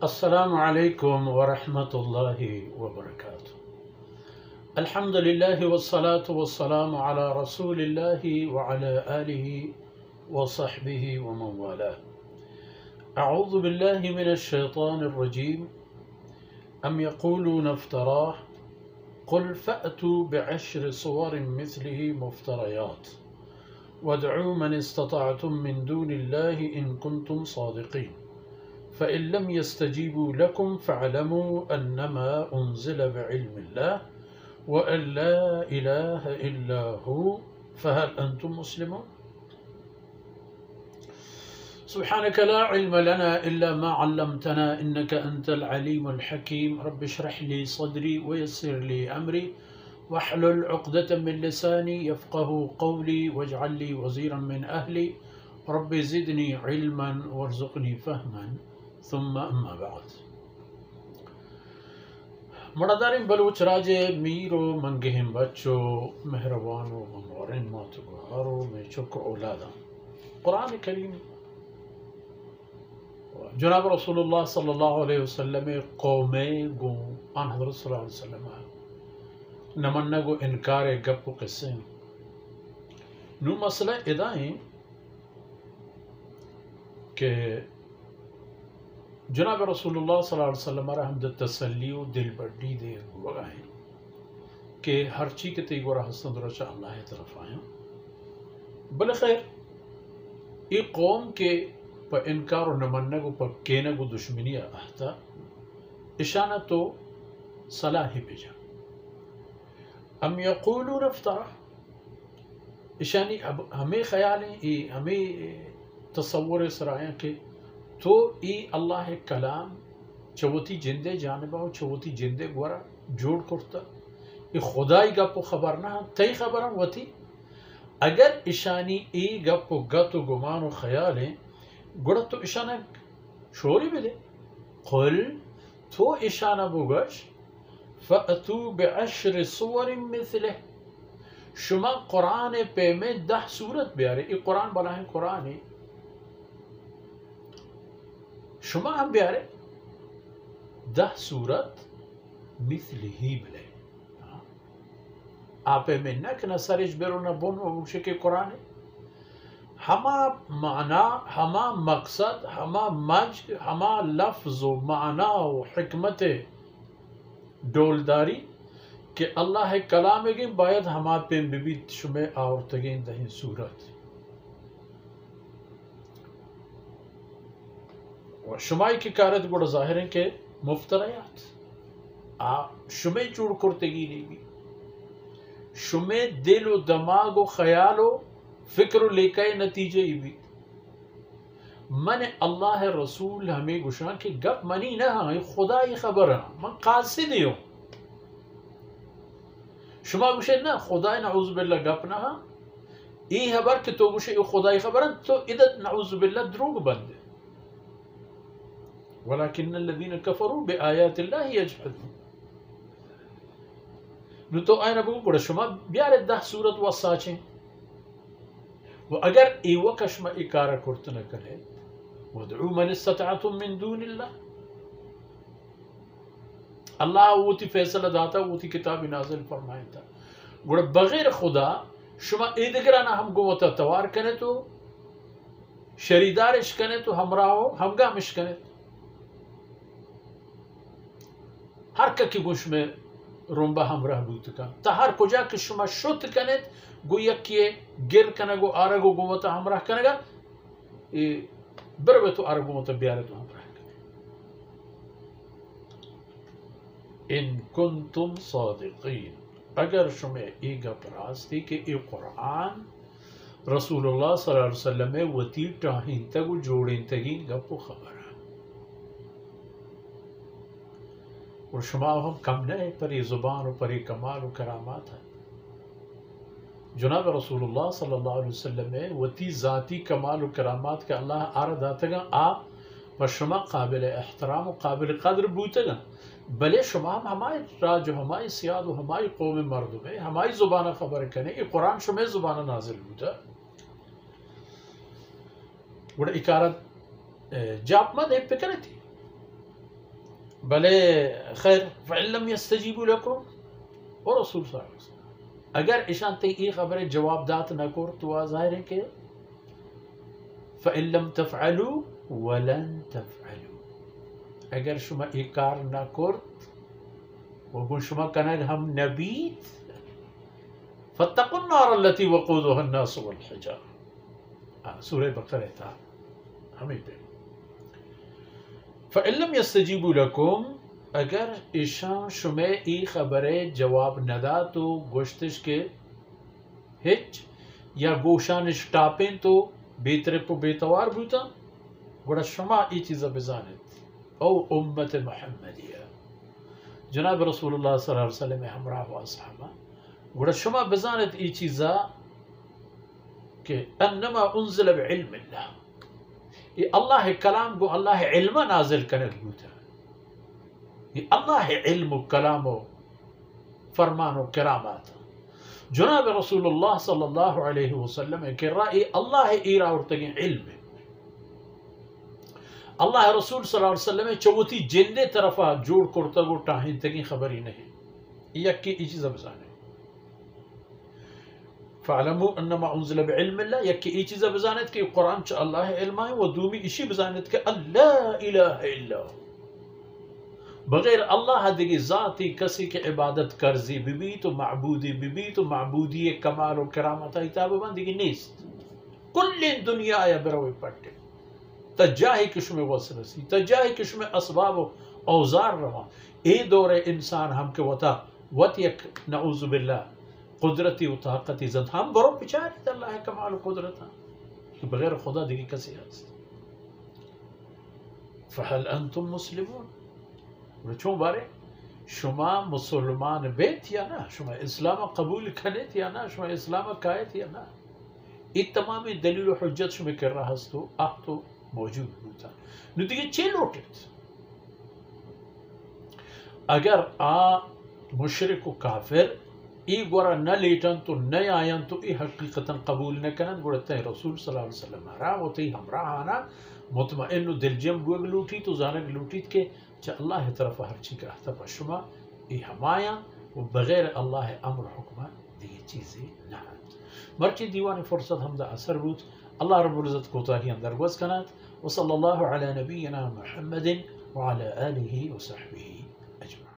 अस्सलामु अलैकुम वरहमतुल्लाहि वबरकातुह। अल्हम्दुलिल्लाहि वस्सलातु वस्सलामु अला रसूलिल्लाहि व अला आलिहि व सहबिहि व मन वाला। अऊज़ु बिल्लाहि मिनश शैतानिर रजीम। अम यक़ूलून इफ्तराह क़ुल फ़अतू बिअश्रि सुवरिन मिस्लिहि मुफ्तरयात वदअू मन इस्ततअतुम मिन दूनिल्लाहि इन कुंतुम सादिक़ीन फ़इन लम यस्तजीबू लकुम फ़अलमू अन्नमा उन्ज़िल बिइल्मिल्लाह व अन ला इलाहा इल्ला हु फ़हल अंतुम मुस्लिमून। सुब्हानक ला इल्म लना इल्ला मा अल्लमतना इन्नका अंतल अलीमुल हकीम। रब्बि इश्रह ली सदरी व यस्सिर ली अमरी वहलुल उक़दतम मिन लिसानी यफ़क़हू क़ौली वजअल ली वज़ीरन मिन अहली रब्बि ज़िदनी इल्मन वरज़ुक़नी फ़हमन सुम्मा अम्मा बाद। मड़दारिम बलूच राजे मीरो मंगेहिम बच्चो मेहरबानो ममोरिन मातुहारो में चुक औलादा। कुरान करीम जनाब रसूलुल्लाह सल्लल्लाहु अलैहि वसल्लम कौमे गो अन हज़रत सल्लल्लाहु अलैहि वसल्लम नमन्ना गो इनकार गप किस्से नु मसला इदाएं के जनाब रसूलुल्लाह सल्लल्लाहु अलैहि वसल्लम हमद तसल्ली व दिल बड़ी दे वगाएं कि हर चीज़ के तेगो हसन दुरचा अल्लाह तरफ आया बल खैर ये कौम के प इनकार व नमन्ना को प केना को दुश्मनी आहता इशाना तो सलाह बेजा। अम यक़ूलून इफ्तरा इशानी अब हमें ख्याल है हमें तसव्वुर सराया के तो ई अल्लाह कलाम चवती जिंदे जानबा चवती जिंदे गोरा जोड़ करता ये खुदाई गप खबर ना तई खबर वती अगर ईशानी ई गप गत गुमान व ख्याल है गुड़ तो ईशाना शोरी भी दे कुल तो ईशाना बुगश फ़अतू बिअश्रि सुवरिन मिस्लिह शुमा कुरान पे में 10 सूरत ब्यारे ये कुरान बना है कुरान है शुमा हम ब्यारे 10 सूरत मिस्लिही बले आपे में नक न सरिश बेरो न बोन वुशे के कुरान हमा माना हमा मकसद हमा मज हमा लफ्ज़ व माना व हिकमत डोलदारी के अल्लाह कलाम के बायद हमा पे बिबी शुमे और तगें दही सूरत शुमाई की कारत गुड़ जाहिर है के मुफ्तरयात आ शुमे चूड़ कुर्तगी नहीं शुमे दिल व दमाग व ख्याल व फिक्र लेकर नतीजे भी मन अल्लाह रसूल हमें गुशा के गप मनी ना खुदा ही खबर मन कासिद हो शुमा गुशे ना खुदा नऊज़ु बिल्लाह गप ना ई खबर के तो गुशे खुदा खबर तो इदत नऊज़ु बिल्लाह द्रोग बंद वलाकिन्नल्लज़ीन कफ़रू बिआयातिल्लाहि यजहदून नु तो आयना बगु गुड़ शुमा ब्यारे 10 सूरत वसाचे वो अगर ई वकशमा इकारा कुर्त न करे वदउ मन इस्ततअतुम मिन दूनिल्लाह अल्लाह वोती फैसला दाता वोती किताब नाज़िल फरमाता गुड़ बगैर खुदा शुमा इदगरा ना हम गोवता तवार कने तो शरीदारिश कने तो हमराहो हमगा मिश कने हर की गुश में रोंबा हमराह बूत का तहार कुजा के शुमा शुत कनेत गुयक किए गिर कनगो आरगो गोवता हमराह कनेगा ये बरवे तो आरगो मत ब्यारे तो हमराह कने इन कुंतुम सादिकीन अगर शुमे ईगा परास्ती के ये कुरान रसूलुल्लाह सल्लल्लाहु अलैहि वसल्लम में वती टाहिन तक जोड़ें तगी गप्पो खबर और शुमा हम कम नहीं पर ये ज़ुबान और पर ये कमाल और करामात है जनाब रसूलुल्लाह सल्लल्लाहु अलैहि वसल्लम में वती ज़ाती कमाल और करामात के अल्लाह आरद आतगा आप व शुमा काबिल एहतराम और काबिल कदर बूतगा भले शुमा हमारे राज हमारी सियाद व हमारी कौम मर्द में हमारी ज़ुबान खबर कने ये कुरान शुमे ज़ुबान नाजिल बूता बड़ा इकारत जाप मत है फिक्र थी भले खैर फ़इन लम यस्तजीबू लकुम और रसूल सल्लल्लाहु अलैहि वसल्लम अगर ईशान ते ई खबर जवाब दात न कर तो ज़ाहिर है कि फ़इन लम तफ़अलू वलन तफ़अलू अगर शुमा ई कार न कर वो शुमा कनग हम नबीत फत्तकुन नार अल्लती वक़ूदुहा अन्नास वल हिजारा सूरह बकरा था हमें पे फ़इन लम यस्तजीबू लकुम अगर ईशान शुमे ई खबरे जवाब नदा तो गोश्तिश के हिच या गोशान स्टापें तो बेतरे को बेतवार बूता गुड़ा शुमा ई चीज़ बेजानत ओ उम्मत मुहम्मदिया जनाब रसूलुल्लाह सल्लल्लाहु अलैहि वसल्लम हमरा व असहाबा गुड़ा शुमा बेजानत ई चीज़ा के अन्नमा उन्ज़िल बिइल्मिल्लाह ये अल्लाह कलाम को अल्लाह इल्म नाजिल करने बूता ये अल्लाह इल्म कलाम फरमान व करामात जनाब रसूलुल्लाह सल्लल्लाहु अलैहि वसल्लम के राय अल्लाह ईरा और तगी इल्म अल्लाह रसूल सल्लल्लाहु अलैहि वसल्लम चौथी जिंदे तरफा जोड़ करता गो टाहिन तगी खबर ही नहीं यक्की ई चीज़ बजाने फ़अलमू अन्नमा उन्ज़िल बिइल्मिल्लाह यक्की ई चीज़ बजानत कि कुरान च अल्लाह इल्म है व दूमी इशी बजानत कि अल्लाह इलाहा इल्ला बगैर अल्लाह दिगी ज़ाती कसी के इबादत करजी बिबी तो माबूदी कमाल और करामत हिताब बंदी नीस्त कुल्ल दुनिया या बरोए पट्टे तजाही किस्म वसरसी तजाही किस्म असबाब औजार रवा ए दौरे इंसान हम के वता वत यक नऊज़ु बिल्लाह कुदरती व ताकती जत हम बरो पिचारी अल्लाह कमाल कुदरत कि बगैर खुदा दिगी कसी हस्त फहल अंतुम मुस्लिमून रुचों बारे शुमा मुसलमान बेत या ना शुमा इस्लाम कबूल खनेत या ना शुमा इस्लाम कायत या ना ये तमाम दलील हुज्जत शुमा कर रहा हस्तो आप तो मौजूद होता नतीजे चे लोटेत अगर आ मुशरिक व काफिर ई गोरा न लेटन तो न आयन तो ई हकीकतन कबूल न करन गुड़ते रसूल सल्लल्लाहु अलैहि वसल्लम रा होते हमरा आना मुतमइन दिलजम बुग लूटी तो जानक लूटीत के च अल्लाह तरफ हर चीज का तब शुमा ई हमाया व बगैर अल्लाह अम्र हुक्म दी चीजें ना मर्ची दीवान फुर्सत हमदा असर बूत अल्लाह रब्बुल इज्जत को ताही अंदर वस कनात व सल्लल्लाहु अला नबीना मुहम्मदिन व अला आलिहि व सहबिही